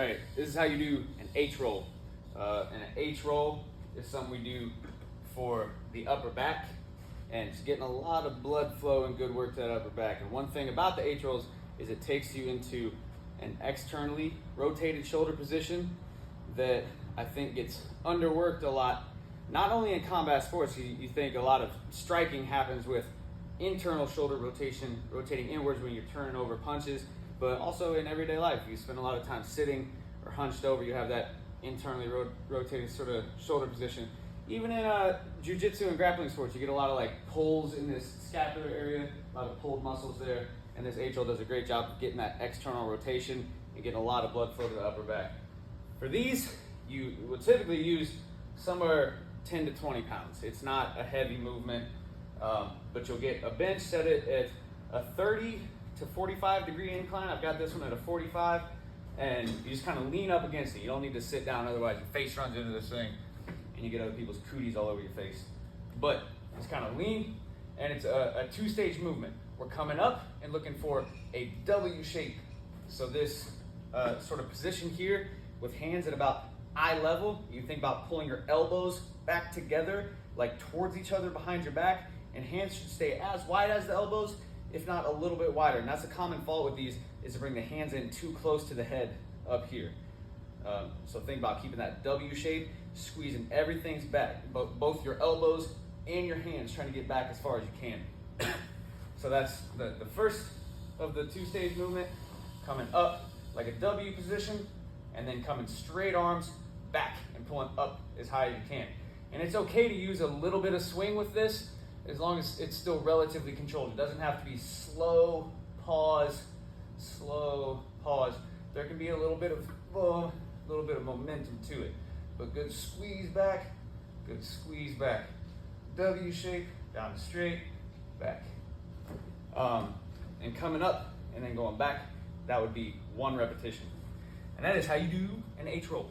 All right, this is how you do an H roll. And an H roll is something we do for the upper back, and it's getting a lot of blood flow and good work to that upper back. And one thing about the H rolls is it takes you into an externally rotated shoulder position that I think gets underworked a lot. Not only in combat sports, you think a lot of striking happens with internal shoulder rotation, rotating inwards when you're turning over punches, but also in everyday life. You spend a lot of time sitting or hunched over, you have that internally rotating sort of shoulder position. Even in jiu-jitsu and grappling sports, you get a lot of like pulls in this scapular area, a lot of pulled muscles there, and this H roll does a great job of getting that external rotation and getting a lot of blood flow to the upper back. For these, you would typically use somewhere 10 to 20 pounds. It's not a heavy movement, but you'll get a bench set it at a 30 to 45 degree incline. I've got this one at a 45, and you just kind of lean up against it. You don't need to sit down, otherwise your face runs into this thing and you get other people's cooties all over your face. But just kind of lean, and it's a two-stage movement. We're coming up and looking for a W shape. So this sort of position here with hands at about eye level, you think about pulling your elbows back together, like towards each other behind your back, and hands should stay as wide as the elbows, if not a little bit wider. And that's a common fault with these, is to bring the hands in too close to the head up here. So think about keeping that W shape, squeezing everything's back, both your elbows and your hands, trying to get back as far as you can. So that's the first of the two-stage movement, coming up like a W position, and then coming straight arms back and pulling up as high as you can. And it's okay to use a little bit of swing with this, as long as it's still relatively controlled. It doesn't have to be slow pause. There can be a little bit of momentum to it, but good squeeze back, W shape, down straight, back. And coming up and then going back, that would be one repetition. And that is how you do an H roll.